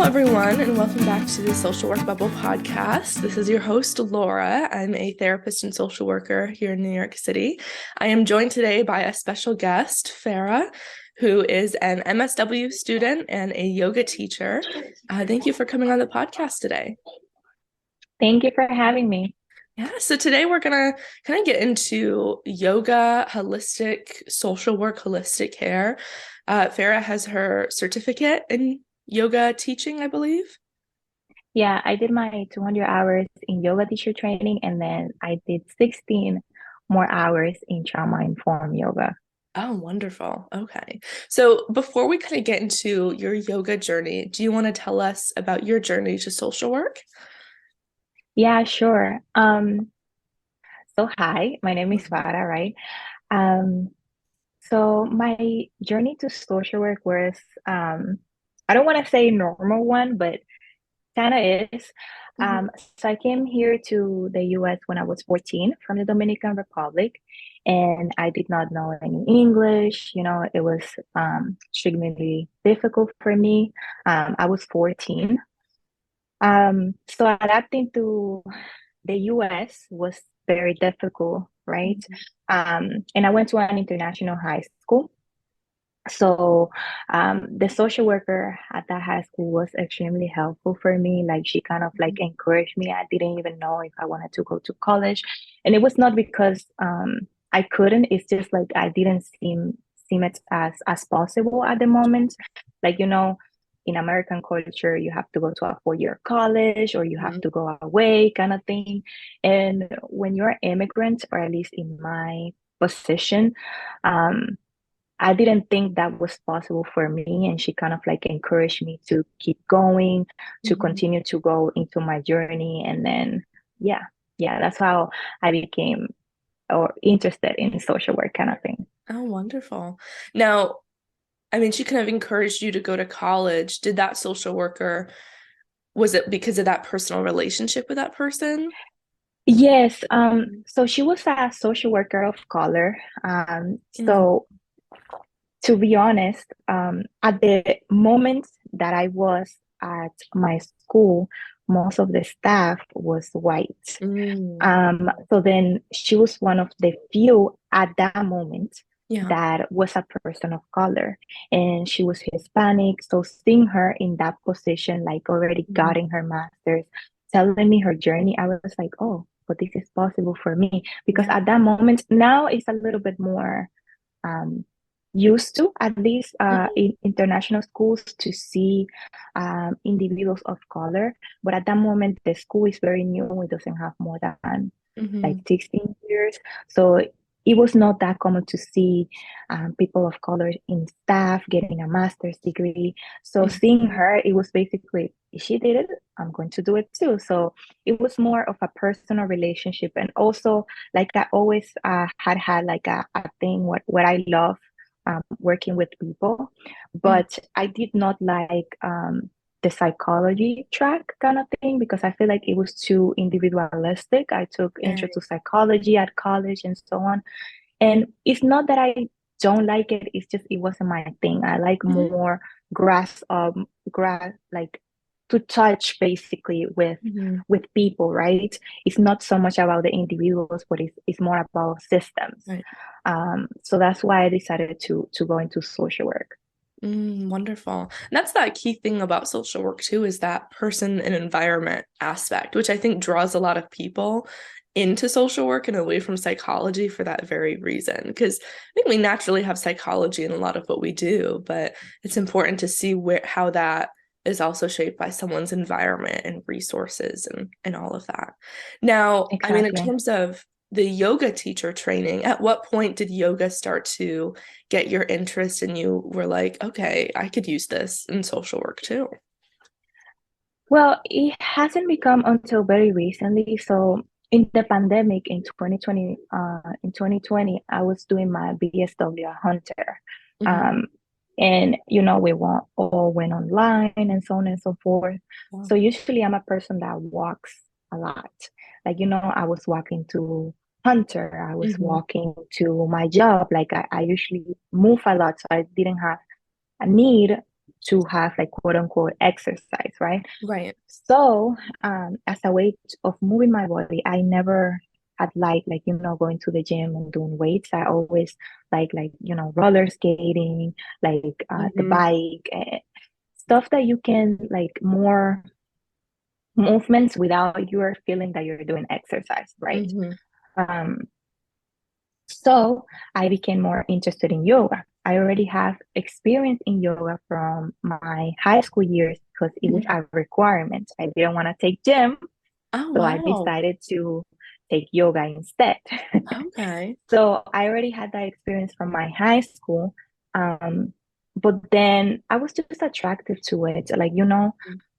everyone, and welcome back to the Social Work Bubble podcast. This is your host, Laura. I'm a therapist and social worker here in New York City. I am joined today by a special guest, Farah, who is an MSW student and a yoga teacher. Thank you for coming on the podcast today. Thank you for having me. Yeah, so today we're going to kind of get into yoga, holistic social work, holistic care. Farah has her certificate in yoga teaching, I believe. Yeah, I did my 200 hours in yoga teacher training, and then I did 16 more hours in trauma-informed yoga. Oh, wonderful. Okay. So before we kind of get into your yoga journey, do you want to tell us about your journey to social work? Yeah, sure. So hi, my name is Farah, right? Um, so my journey to social work was, I don't want to say normal one, but kind of is. Mhm. So I came here to the US when I was 14 from the Dominican Republic, and I did not know any English. It was extremely difficult for me. I was 14. So adapting to the US was very difficult, right? And I went to an international high school. So the social worker at that high school was extremely helpful for me. Like she kind of like encouraged me. I didn't even know if I wanted to go to college. And it was not because I couldn't, it's just like I didn't seem it as possible at the moment. Like, in American culture, you have to go to a 4-year college or you have Mhm. to go away kind of thing. And when you're an immigrant, or at least in my position, um, I didn't think that was possible for me. And she kind of like encouraged me to keep going, to Mhm. continue to go into my journey. And then, yeah, that's how I became or interested in social work kind of thing. Oh, wonderful. Now, I mean, she kind of encouraged you to go to college. Did that social worker, was it because of that personal relationship with that person? Yes. Mhm. So she was a social worker of color. Mm. So to be honest, at the moment that I was at my school, most of the staff was white. Mm. So then she was one of the few at that moment Yeah. that was a person of color, and she was Hispanic. So seeing her in that position, like already Mhm. getting her master's, telling me her journey, I was like, oh, but this is possible for me. Because Yeah. at that moment, now it's a little bit more um, used to, at least Mhm. in international schools, to see individuals of color. But at that moment, the school is very new. It doesn't have more than like Mhm. 16 years. So it was not that common to see people of color in staff getting a master's degree. So Mhm. seeing her, it was basically, if she did it, I'm going to do it too. So it was more of a personal relationship. And also, like I always had like a thing, what I love working with people, Mhm. but I did not like the psychology track kind of thing because I feel like it was too individualistic. I took intro Right. to psychology at college and so on. And it's not that I don't like it, it's just it wasn't my thing. I like Mhm. more grass like to touch basically Mhm. with people, right? It's not so much about the individuals, but it's more about systems. Right. So that's why I decided to go into social work. Wonderful. And that's that key thing about social work too, is that person and environment aspect, which I think draws a lot of people into social work and away from psychology for that very reason. Because I think we naturally have psychology in a lot of what we do, but it's important to see how that is also shaped by someone's environment and resources and all of that. Now, I mean, in Exactly. terms of the yoga teacher training, at what point did yoga start to get your interest and you were like, okay, I could use this in social work too? Well, it hasn't become until very recently. So in the pandemic in 2020, I was doing my BSW Hunter. Mhm. Um, and all went online and so on and so forth. Wow. So usually I'm a person that walks a lot. Like, I was walking to Hunter, I was Mhm. walking to my job. Like I usually move a lot, so I didn't have a need to have like quote unquote exercise, right? Right. So, as a way of moving my body, I never had like going to the gym and doing weights. I always roller skating, the Mm-hmm. bike, stuff that you can like more movements without you are feeling that you're doing exercise, right? Mm-hmm. Um, so I became more interested in yoga. I already have experience in yoga from my high school years because it was a requirement. I didn't want to take gym, Oh, so I wow. decided to take yoga instead. Okay. So I already had that experience from my high school. Um, but then I was just attracted to it.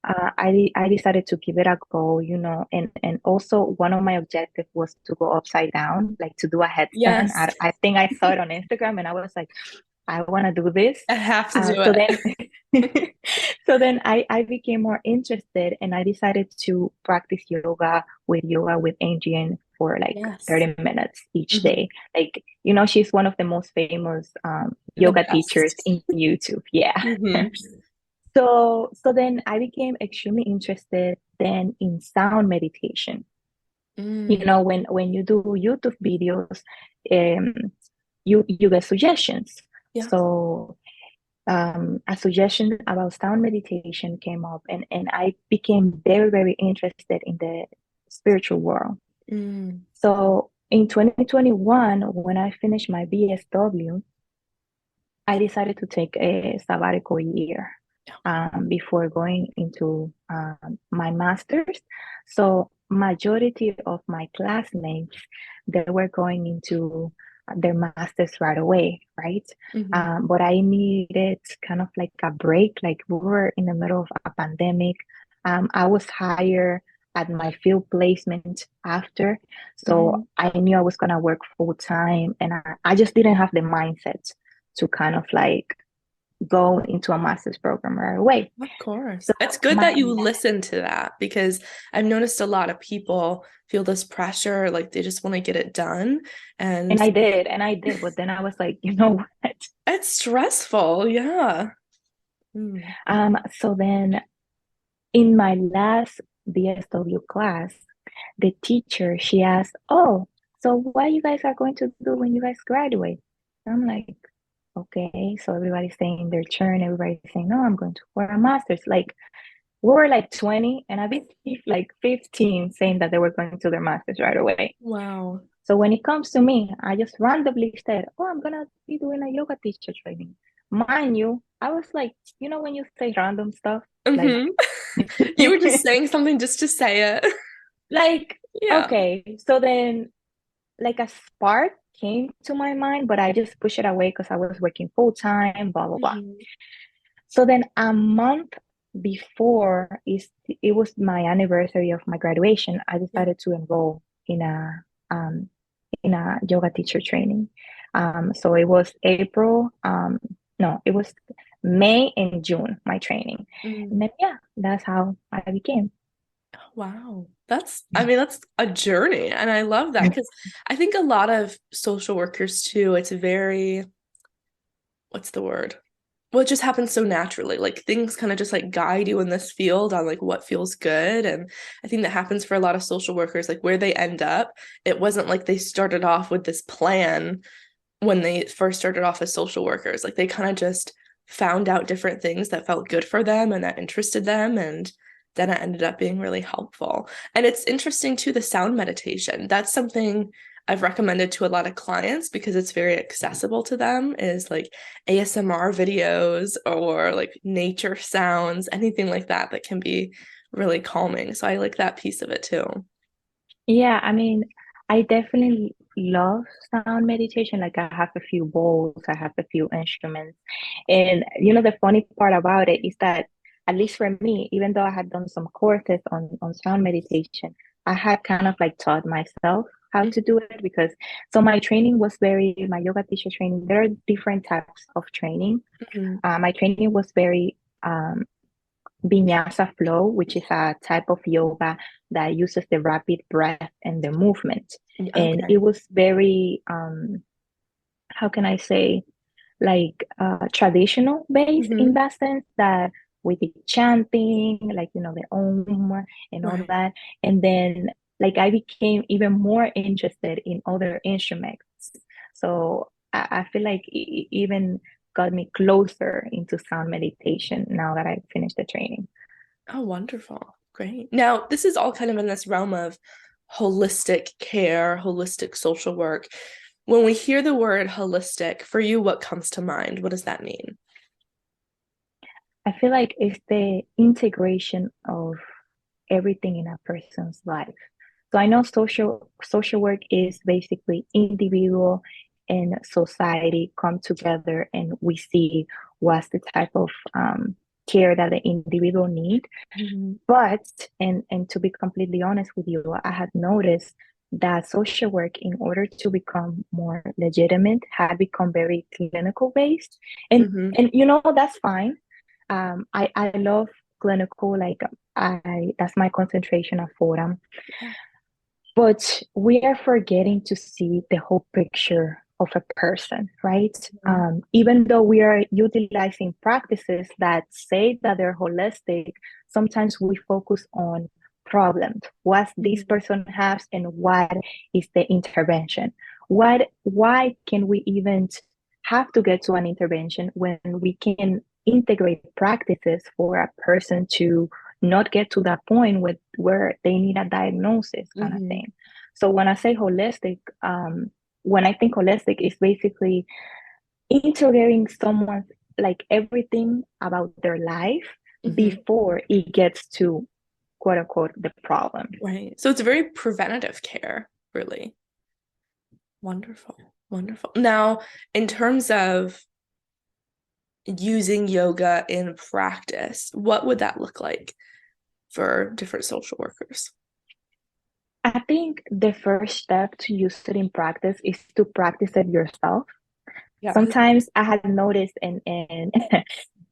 I decided to give it a go, and also one of my objectives was to go upside down, like to do a headstand. Yes. I think I saw it on Instagram and I was like, I want to do this. I have to do So it. then, so then I became more interested and I decided to practice yoga with Adrienne for like Yes. 30 minutes each Hmm. day. Like, she's one of the most famous The yoga teachers best. in YouTube. Yeah. Hmm. So then I became extremely interested then in sound meditation. Mm. When you do YouTube videos, um, you get suggestions. Yeah. So a suggestion about sound meditation came up, and I became very, very interested in the spiritual world. Mm. So in 2021, when I finished my BSW, I decided to take a sabbatical year before going into my master's. So majority of my classmates, they were going into their masters right away, right? Hmm. But I needed kind of like a break. Like we were in the middle of a pandemic. I was hired at my field placement after. So Hmm. I knew I was gonna work full time and I just didn't have the mindset to kind of like go into a master's program right away. Of course. So It's good my that you listen to that because I've noticed a lot of people feel this pressure, like they just want to get it done. And and I did, but then I was like, you know what? it's stressful. Yeah. Mm. So then in my last BSW class, the teacher she asked, "Oh, so what you guys are going to do when you guys graduate?" I'm like, okay. So everybody's saying their turn. Everybody's saying, "No, I'm going to for a master's." Like we were like 20, and I been like 15 saying that they were going to their masters right away. Wow. So when it comes to me, I just randomly said, "Oh, I'm gonna be doing a yoga teacher training." Mind you, I was like, when you say random stuff, like, Hmm. You were just saying something just to say it. like, Yeah. okay. So then, like a spark came to my mind, but I just pushed it away because I was working full time, blah blah blah. Hmm. So then a month before it was my anniversary of my graduation, I Yeah. decided to enroll um in a yoga teacher training. So it was April, no, it was May and June, my training. And Mm. then yeah, that's how I became. Wow. I mean, that's a journey. And I love that because I think a lot of social workers too, it's very, what's the word? Well, it just happens so naturally. Like things kind of just like guide you in this field on like what feels good. And I think that happens for a lot of social workers, like where they end up. It wasn't like they started off with this plan when they first started off as social workers. Like they kind of just found out different things that felt good for them and that interested them. And then it ended up being really helpful. And it's interesting too, the sound meditation. That's something I've recommended to a lot of clients because it's very accessible to them, is like ASMR videos or like nature sounds, anything like that that can be really calming. So I like that piece of it too. Yeah, I mean, I definitely love sound meditation. Like I have a few bowls, I have a few instruments. And the funny part about it is that at least for me, even though I had done some courses on sound meditation, I had kind of like taught myself how to do it because so my yoga teacher training, there are different types of training. Mm-hmm. My training was very Vinyasa flow, which is a type of yoga that uses the rapid breath and the movement. And it Okay. was very, how can I say? like traditional based in Hmm. that sense, that with the chanting, like the Om and all Right. that. And then like I became even more interested in other instruments. So I feel like it even got me closer into sound meditation now that I finished the training. Oh, wonderful. Great. Now, this is all kind of in this realm of holistic care, holistic social work. When we hear the word holistic, for you, what comes to mind? What does that mean? I feel like it's the integration of everything in a person's life. So I know social work is basically individual and society come together and we see what's the type of care that the individual need. Hmm. But and to be completely honest with you, I had noticed that social work, in order to become more legitimate, had become very clinical based. And Hmm. that's fine. I love clinical, like I that's my concentration at Forum. Yeah. But we are forgetting to see the whole picture of a person, right? Mhm. Even though we are utilizing practices that say that they're holistic, sometimes we focus on problems. What this Mhm. person has and what is the intervention? Why can we even have to get to an intervention when we can integrate practices for a person to not get to that point where they need a diagnosis kind of Mhm. thing. So when I say holistic, when I think holistic, is basically integrating someone's like everything about their life Mhm. before it gets to quote unquote the problem. Right. So it's very preventative care, really. Wonderful. Wonderful. Now, in terms of using yoga in practice, what would that look like for different social workers? I think the first step to use it in practice is to practice it yourself. Yeah. Sometimes I had noticed, and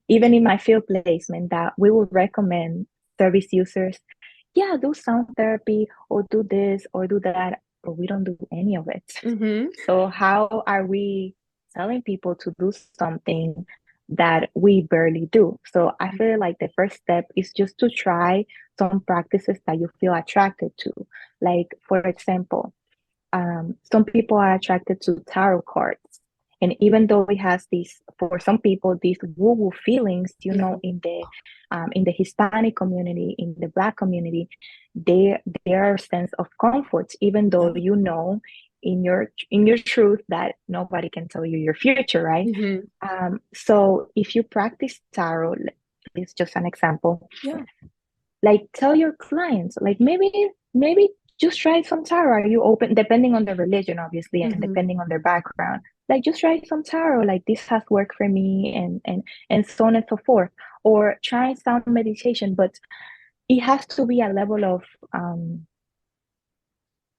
even in my field placement, that we would recommend service users, yeah, do sound therapy or do this or do that, but we don't do any of it. Hmm. So how are we telling people to do something that we barely do? So I feel like the first step is just to try some practices that you feel attracted to. Like, for example, some people are attracted to tarot cards. And even though it has these, for some people, these woo-woo feelings, Hmm. in the Hispanic community, in the Black community, there are a sense of comfort, even though Yeah. in your truth that nobody can tell you your future, right? Hmm. So if you practice tarot, it's just an example, Yeah. like tell your clients, like maybe just try some tarot. Are you open, depending on the religion obviously and Hmm. depending on their background, like just try some tarot, like this has worked for me, and so on and so forth. Or try sound meditation, but it has to be a level of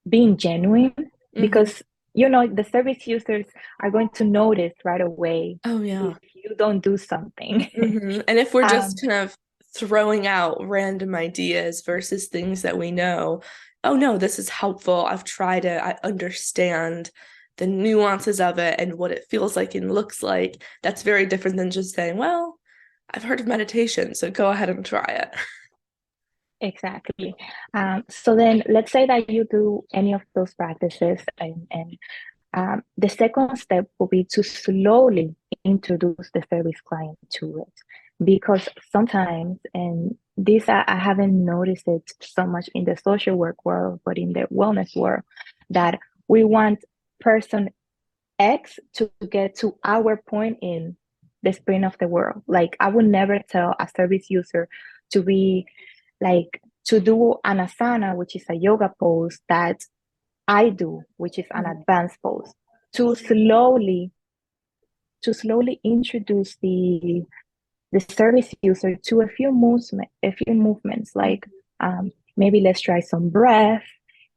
being genuine, Hmm. because the service users are going to notice right away Oh, if yeah. you don't do something. And if we're just um kind of throwing out random ideas versus things that we know, oh no, this is helpful. I've tried it. I understand the nuances of it and what it feels like and looks like. That's very different than just saying, well, I've heard of meditation, so go ahead and try it. Exactly. So then let's say that you do any of those practices, and the second step will be to slowly introduce the service client to it. Because sometimes, and this I haven't noticed it so much in the social work world, but in the wellness world, that we want person X to get to our point in the sprint of the world. Like I would never tell a service user to be like to do an asana, which is a yoga pose that I do, which is an Mhm. advanced pose, to slowly introduce the service user to a few movements, like maybe let's try some breath,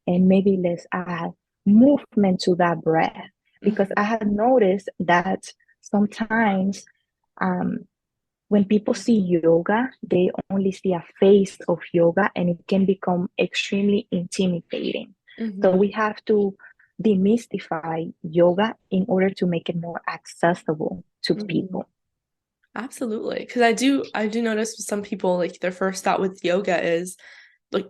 and maybe let's add movement to that breath, because Mhm. I have noticed that sometimes um, when people see yoga, they only see a face of yoga and it can become extremely intimidating. So Mhm. we have to demystify yoga in order to make it more accessible to Mhm. people. Absolutely. Because I do notice with some people, like their first thought with yoga is like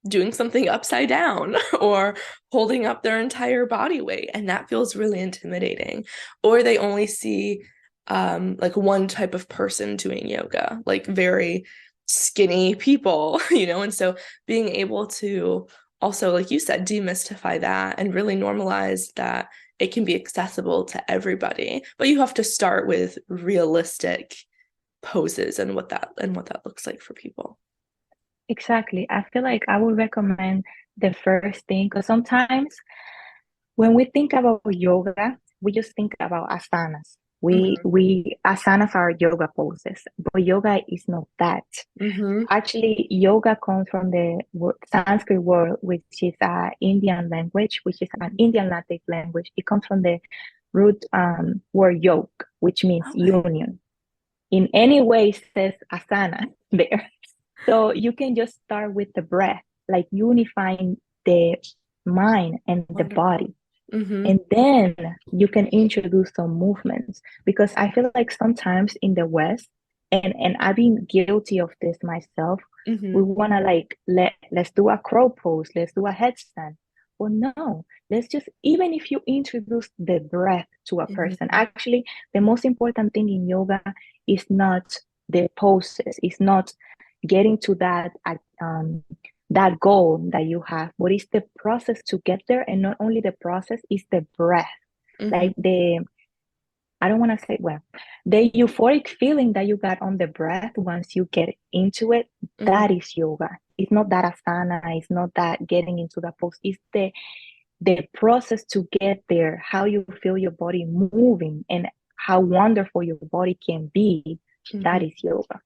doing something upside down or holding up their entire body weight. And that feels really intimidating. Or they only see like one type of person doing yoga, like very skinny people, and so being able to also, like you said, demystify that and really normalize that it can be accessible to everybody, but you have to start with realistic poses and what that looks like for people. Exactly. I feel like I would recommend the first thing because sometimes when we think about yoga, we just think about asanas. We Mm-hmm. we asanas are yoga poses, but yoga is not that. Mm-hmm. Actually, yoga comes from the Sanskrit word, which is an Indian language, which is an Indian native language. It comes from the root word yog, which means Okay. union. In any way, it says asana there. So you can just start with the breath, like unifying the mind and the Wonderful. body. Mm-hmm. And then you can introduce some movements because I feel like sometimes in the West, and I've been guilty of this myself, we Mm-hmm. want to like let's do a crow pose, let's do a headstand. Well, no, let's just even if you introduce the breath to a person, Mm-hmm. actually the most important thing in yoga is not the poses, it's not getting to that goal that you have, but it's the process to get there. And not only the process, it's the breath. Mm-hmm. Like I don't want to say, well, the euphoric feeling that you got on the breath once you get into it, Mm-hmm. that is yoga. It's not that asana, it's not that getting into that pose. It's the process to get there, how you feel your body moving and how wonderful your body can be. Mm-hmm. That is yoga.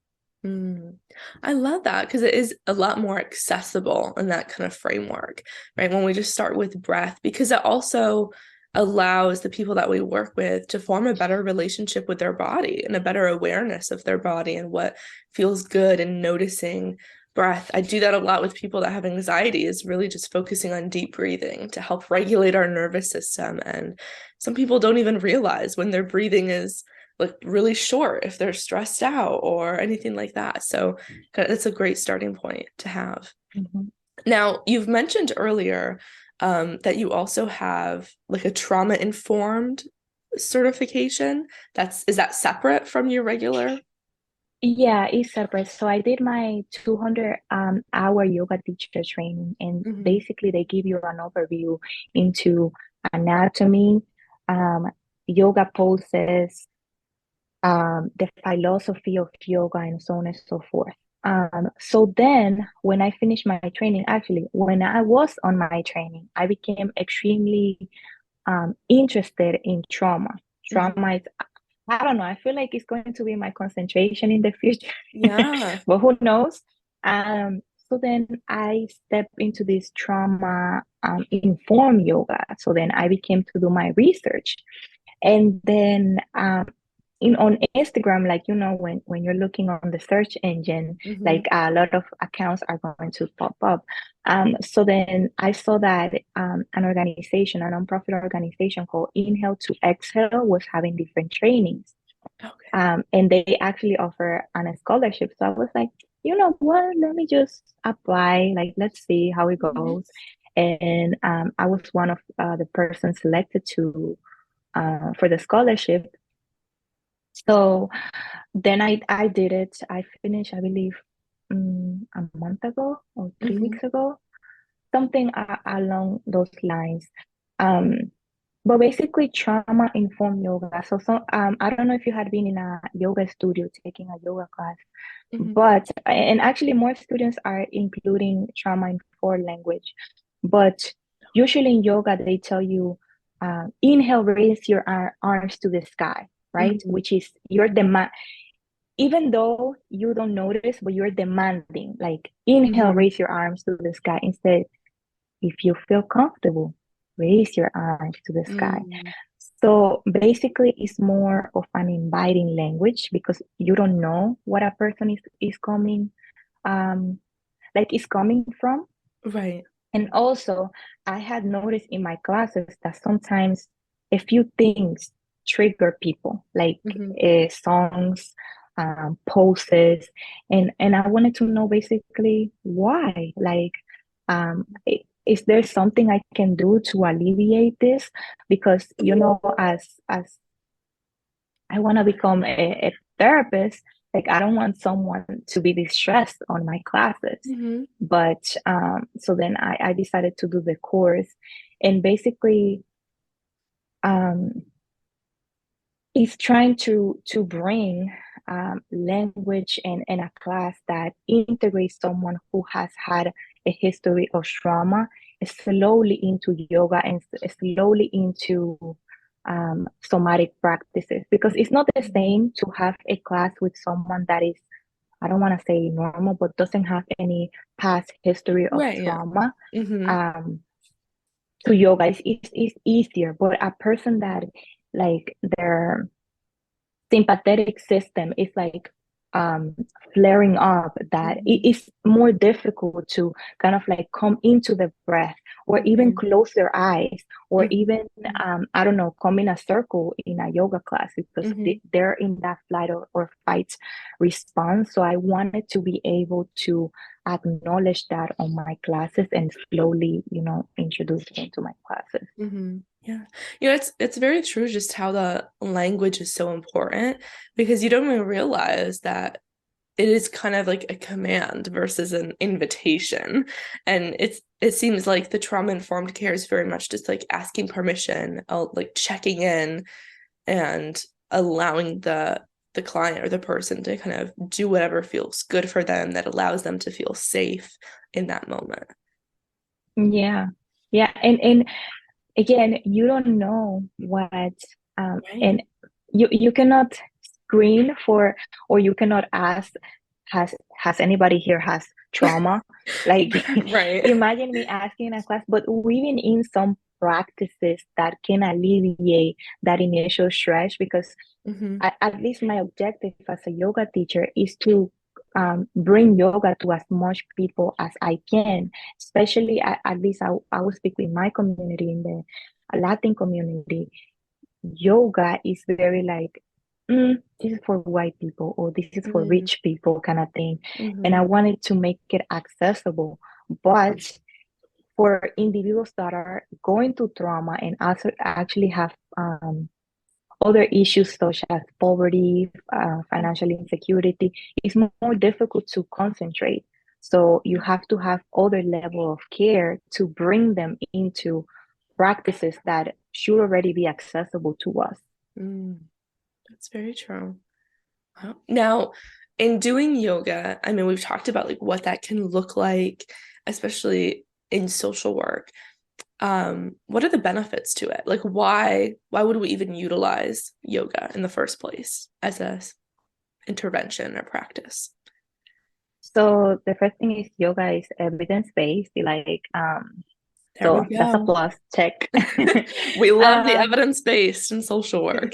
Mm. I love that because it is a lot more accessible in that kind of framework, right? When we just start with breath, because it also allows the people that we work with to form a better relationship with their body and a better awareness of their body and what feels good and noticing breath. I do that a lot with people that have anxiety, is really just focusing on deep breathing to help regulate our nervous system. And some people don't even realize when their breathing is like really short if they're stressed out or anything like that. So that's a great starting point to have. Mhm. Now, you've mentioned earlier that you also have like a trauma informed certification. Is that separate from your regular? Yeah, it's separate. So I did my 200 hour yoga teacher training, and Mm-hmm. basically they give you an overview into anatomy, um, yoga poses, the philosophy of yoga, and so on and so forth. So then when I finished my training, actually, when I was on my training, I became extremely interested in trauma. Mm-hmm. Trauma is, I don't know, I feel like it's going to be my concentration in the future, Yeah. but who knows? So then I stepped into this trauma informed yoga. So then I became to do my research. And then in on Instagram, like when you're looking on the search engine, Mm-hmm. like a lot of accounts are going to pop up. So then I saw that an organization, a nonprofit organization called Inhale to Exhale, was having different trainings. Okay. And they actually offer a scholarship. So I was like, you know what? Let me just apply. Like, let's see how it Mm-hmm. goes. And I was one of the persons selected to for the scholarship. So then I did it. I finished, I believe, a month ago or three Mm-hmm. weeks ago, something along those lines. Um, but basically, trauma informed yoga. So I don't know if you had been in a yoga studio taking a yoga class, Mm-hmm. but and actually more students are including trauma informed language. But usually in yoga, they tell you, inhale, raise your arms to the sky, right? Mm-hmm. Which is your demand, even though you don't notice, but you're demanding, like inhale, Mm-hmm. raise your arms to the sky. Instead, if you feel comfortable, raise your arms to the sky. Mm-hmm. So basically, it's more of an inviting language because you don't know what a person is coming, um, like is coming from. Right. And also, I had noticed in my classes that sometimes a few things trigger people, like Hmm. songs, poses, and I wanted to know basically why. Like, is there something I can do to alleviate this? Because as I want to become a therapist. Like, I don't want someone to be distressed on my classes. Hmm. But so then I decided to do the course. And basically, um, it's trying to bring language and a class that integrates someone who has had a history of trauma slowly into yoga and slowly into somatic practices, because it's not the same to have a class with someone that is, I don't want to say normal, but doesn't have any past history of Right, yeah. trauma. Hmm. Um, to yoga is easier, but a person that like their sympathetic system is like um flaring up, that it Hmm. is more difficult to kind of like come into the breath, or even Right. close their eyes, or Hmm. even I don't know, come in a circle in a yoga class, because Hmm. they're in that flight or fight response. So I wanted to be able to acknowledge that on my classes and slowly, introduce it into my classes. Hmm. Yeah. It's very true just how the language is so important because you don't even realize that it is kind of like a command versus an invitation. And it seems like the trauma-informed care is very much just like asking permission, like checking in and allowing the client or the person to kind of do whatever feels good for them that allows them to feel safe in that moment. Yeah. Yeah. And again, you don't know what Right. and you cannot screen for, or you cannot ask, has anybody here has trauma? Like, Right. imagine me asking a class, but weaving in some practices that can alleviate that initial stress, because Hmm. at least my objective as a yoga teacher is to bring yoga to as much people as I can, especially at least I will speak with my community in the Latin community. Yoga is very like, this is for white people, or this is for Hmm. rich people kind of thing. And Hmm. I wanted to make it accessible. But for individuals that are going through trauma and also actually have other issues such as poverty, financial insecurity, it's more difficult to concentrate. So you have to have other level of care to bring them into practices that should already be accessible to us. Mm, that's very true. Wow. Now, in doing yoga, I mean, we've talked about like what that can look like, especially in social work. What are the benefits to it? Like why would we even utilize yoga in the first place as a intervention or practice? So the first thing is yoga is evidence-based, like There we so that's a go. plus, check. We love the um evidence-based in social work.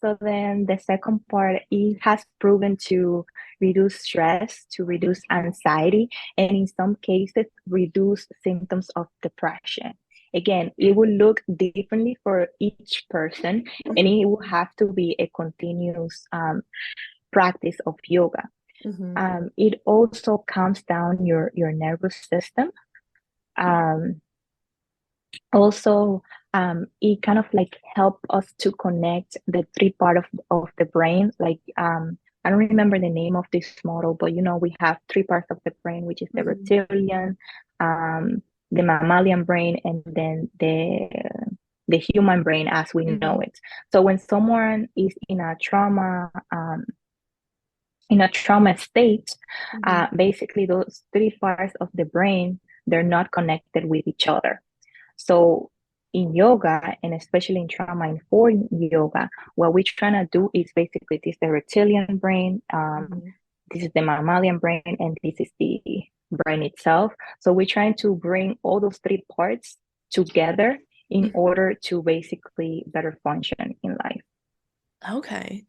So then the second part, it has proven to reduce stress, to reduce anxiety, and in some cases, reduce symptoms of depression. Again, it will look differently for each person, and it will have to be a continuous practice of yoga. Hmm. It also calms down your nervous system. Um, Also, it kind of like help us to connect the three part of the brain. Like, I don't remember the name of this model, but we have three parts of the brain, which is the Hmm. reptilian, um, the mammalian brain, and then the human brain as we know Hmm. it. So when someone is in a trauma state, Hmm. basically those three parts of the brain, they're not connected with each other. So in yoga, and especially in trauma informed yoga, what we're trying to do is basically this is the reptilian brain, Hmm. this is the mammalian brain, and this is the brain itself. So we're trying to bring all those three parts together in order to basically better function in life. Okay.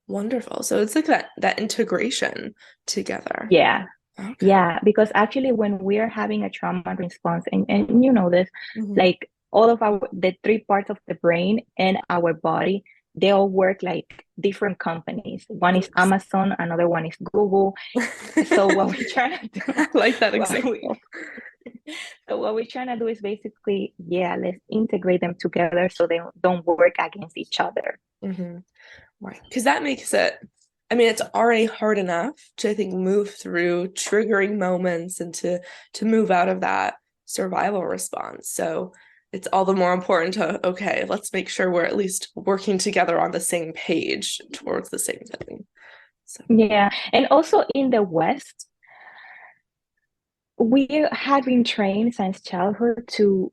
Wonderful. So it's like that integration together. Yeah. Okay. Yeah, because actually when we are having a trauma response, and you know this, Hmm. like all of our the three parts of the brain and our body, they all work like different companies. One is Yes. Amazon, another one is Google. So what we're trying to do, I like that what we example. so what we're trying to do is basically, yeah, let's integrate them together so they don't work against each other. Hmm. Right. Because that makes it, I mean, it's already hard enough to, I think, move through triggering moments and to move out of that survival response. So it's all the more important to, okay, let's make sure we're at least working together on the same page towards the same thing. So, Yeah, and also in the West, we have been trained since childhood to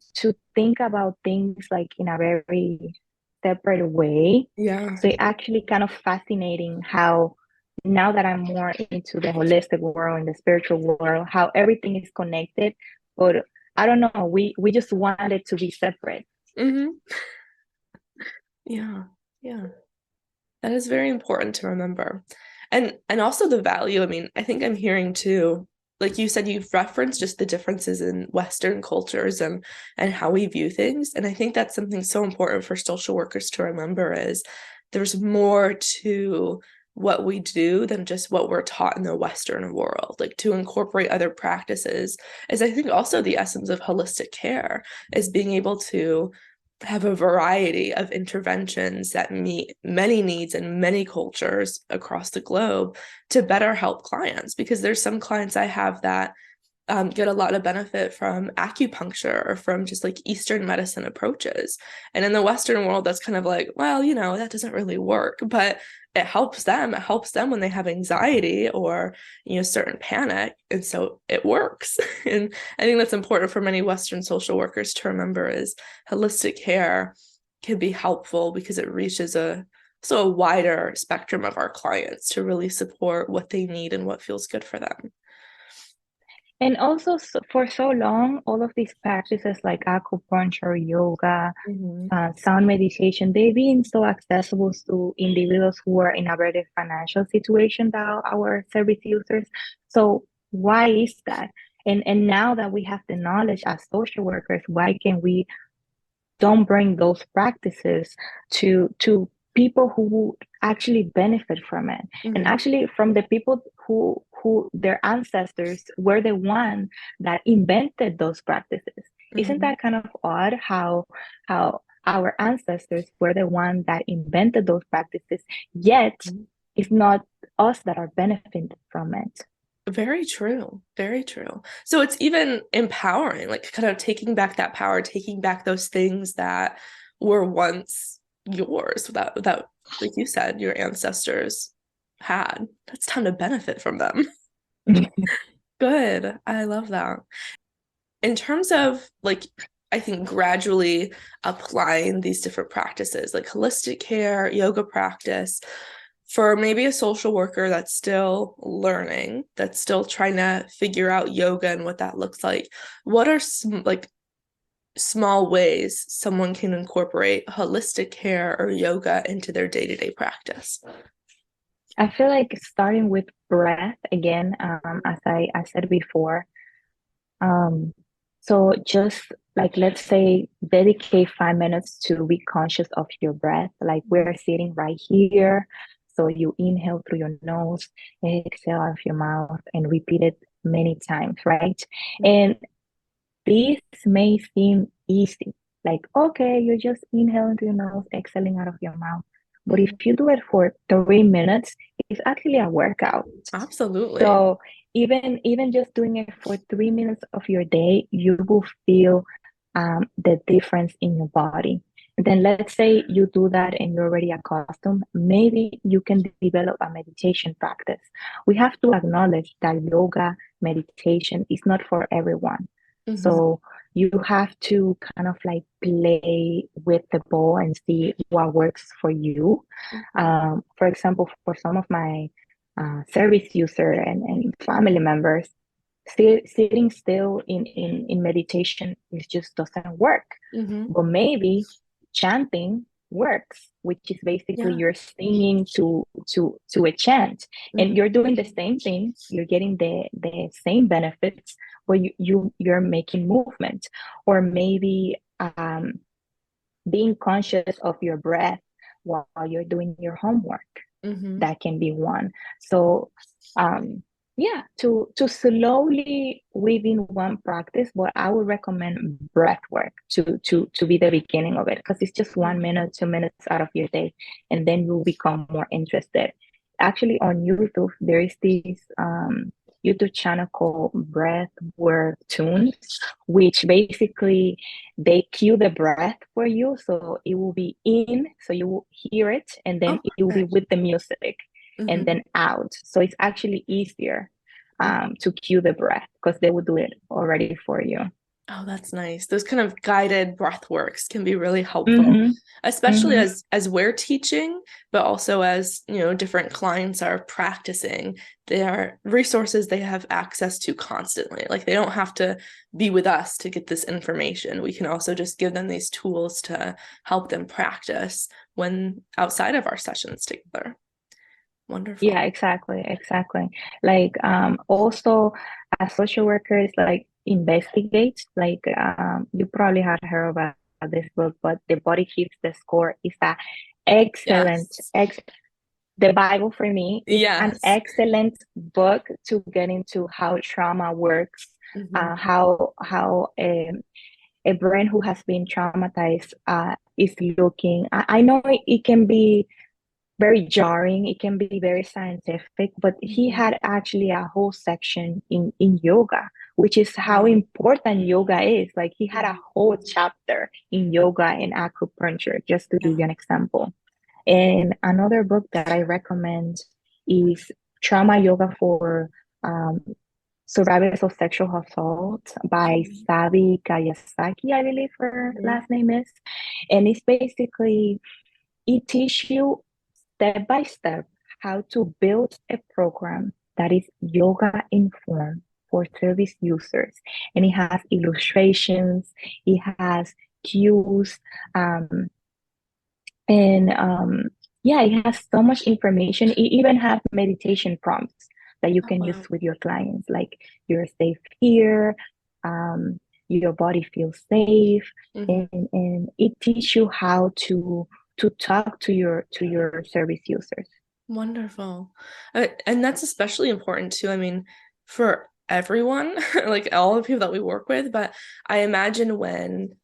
think about things like in a very separate way. yeah. So it actually kind of fascinating how now that I'm more into the holistic world and the spiritual world, how everything is connected. But I don't know, we just want it to be separate. Hmm. Yeah. Yeah. That is very important to remember. And also the value, I mean, I think I'm hearing too, like you said, you've referenced just the differences in Western cultures and how we view things. And I think that's something so important for social workers to remember is there's more to what we do than just what we're taught in the Western world. Like to incorporate other practices is I think also the essence of holistic care is being able to have a variety of interventions that meet many needs in many cultures across the globe to better help clients. Because there's some clients I have that get a lot of benefit from acupuncture or from just like Eastern medicine approaches. And in the Western world, that's kind of like, well, that doesn't really work, but it helps them. It helps them when they have anxiety or, certain panic. And so it works. And I think that's important for many Western social workers to remember is holistic care can be helpful because it reaches a wider spectrum of our clients to really support what they need and what feels good for them. And also for so long, all of these practices like acupuncture, yoga, Mm-hmm. sound meditation, they've been so accessible to individuals who are in a better financial situation than our service users. So why is that? And now that we have the knowledge as social workers, why can we don't bring those practices to people who actually benefit from it, and Mm-hmm. actually from the people who their ancestors were the one that invented those practices? Isn't Mm-hmm. that kind of odd how our ancestors were the one that invented those practices, yet it's not us that are benefiting from it? Very true. Very true. So it's even empowering, like kind of taking back that power, taking back those things that were once yours without, like you said, your ancestors had. It's time to benefit from them. Good. I love that. In terms of like, I think gradually applying these different practices, like holistic care, yoga practice, for maybe a social worker that's still learning, that's still trying to figure out yoga and what that looks like, what are some like small ways someone can incorporate holistic care or yoga into their day-to-day practice? I feel like starting with breath again, as I said before. Um, so just like let's say dedicate 5 minutes to be conscious of your breath. Like we're sitting right here. So you inhale through your nose, exhale out of your mouth, and repeat it many times, right? And this may seem easy, like, okay, you're just inhaling through your nose, exhaling out of your mouth. But if Mhm. you do it for 3 minutes, it's actually a workout. Absolutely. So even just doing it for 3 minutes of your day, you will feel the difference in your body. And then let's say you do that and you're already accustomed, maybe you can develop a meditation practice. We have to acknowledge that yoga meditation is not for everyone. Mhm. So you have to kind of like play with the ball and see what works for you. For example, for some of my service user and family members, sitting still in meditation is just doesn't work. Mhm. But maybe chanting works, which is basically Yeah. you're singing to a chant, and Mhm. you're doing the same thing. You're getting the same benefits, but you're making movement, or maybe being conscious of your breath while you're doing your homework. Mhm. That can be one. So um yeah, to slowly within one practice, but I would recommend breath work to be the beginning of it, because it's just Yeah. 1 minute, 2 minutes out of your day, and then you'll become more interested. Actually, on YouTube there is this YouTube channel called Breath Work Tunes, which basically they cue the breath for you. So it will be in, so you will hear it, and then Oh, it will be perfect. with the music, and Mhm. then out. So it's actually easier Mhm. to cue the breath because they will do it already for you. Oh, that's nice. Those kind of guided breath works can be really helpful, Mm-hmm. especially Mm-hmm. as we're teaching, but also as, different clients are practicing. They are resources they have access to constantly. Like they don't have to be with us to get this information. We can also just give them these tools to help them practice when outside of our sessions together. Yeah, Wonderful. exactly, exactly. Like also as social workers, like investigate, like you probably had heard about this book, but The Body Keeps the Score is a excellent Yes. ex the Bible for me is an Yes. excellent book to get into how trauma works, Hmm. how a brain who has been traumatized is looking. I know it can be very jarring, it can be very scientific, but he Hmm. had actually a whole section in yoga, which is how Wow. important yoga is. Like he had a Mhm. whole chapter in yoga and acupuncture, just to give Yeah. you an example. And another book that I recommend is Trauma Yoga for um, Survivors of Sexual Assault by Um, Sabi Kawasaki, I believe her mhm. last name is. And it's basically, it teaches you step by step how to build a program that is yoga informed for service users. And it has illustrations, it has cues, um, and yeah, it has so much information. It even has meditation prompts that you Oh, can use wow. with your clients, like you're safe here, um, your body feels safe, Hmm. and it teaches you how to talk to your service users. Wonderful. And that's especially important too. I mean, for everyone, like all the people that we work with, but I imagine when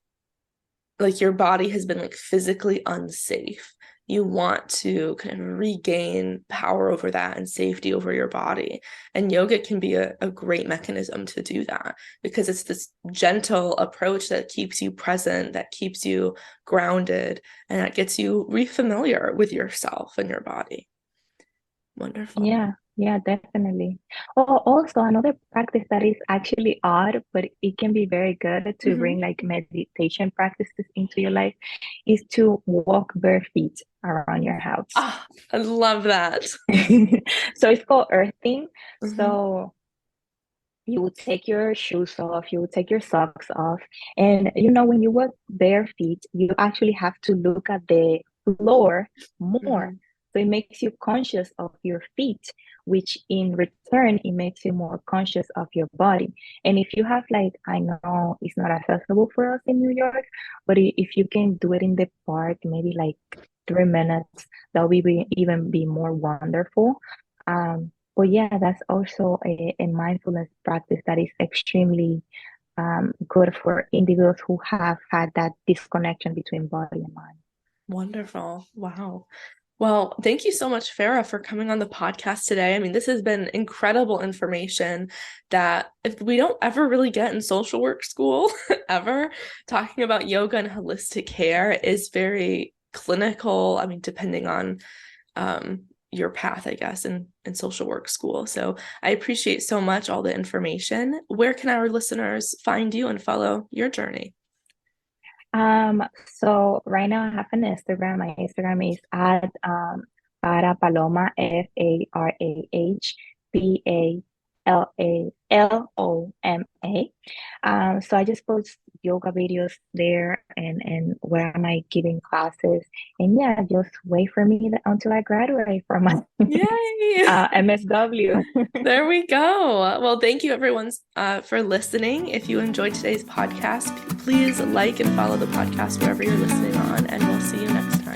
like your body has been like physically unsafe, you want to kind of regain power over that and safety over your body. And yoga can be a great mechanism to do that because it's this gentle approach that keeps you present, that keeps you grounded, and that gets you refamiliar with yourself and your body. Wonderful. Yeah, yeah, definitely. Oh, also another practice that is actually odd, but it can be very good to Hmm. bring like meditation practices into your life is to walk bare feet around your house. Ah, I love that. So it's called earthing. Hmm. So you will take your shoes off, you will take your socks off. And you know, when you walk bare feet, you actually have to look at the floor more. Hmm. So it makes you conscious of your feet, which in return, it makes you more conscious of your body. And if you have like, I know it's not accessible for us in New York, but if you can do it in the park, maybe like 3 minutes, that will be even be more wonderful. But yeah, that's also a mindfulness practice that is extremely good for individuals who have had that disconnection between body and mind. Wonderful. Wow. Well, thank you so much, Farah, for coming on the podcast today. I mean, this has been incredible information that if we don't ever really get in social work school, ever, talking about yoga and holistic care is very clinical. I mean, depending on your path, I guess, in social work school. So I appreciate so much all the information. Where can our listeners find you and follow your journey? So right now I have an Instagram. My Instagram is at Farah Paloma, FARAHPALOMA. Loma. So I just post yoga videos there and where am I giving classes. And yeah, just wait for me until I graduate from my Yay! MSW. There we go. Well, thank you everyone for listening. If you enjoyed today's podcast, please like and follow the podcast wherever you're listening on, and we'll see you next time.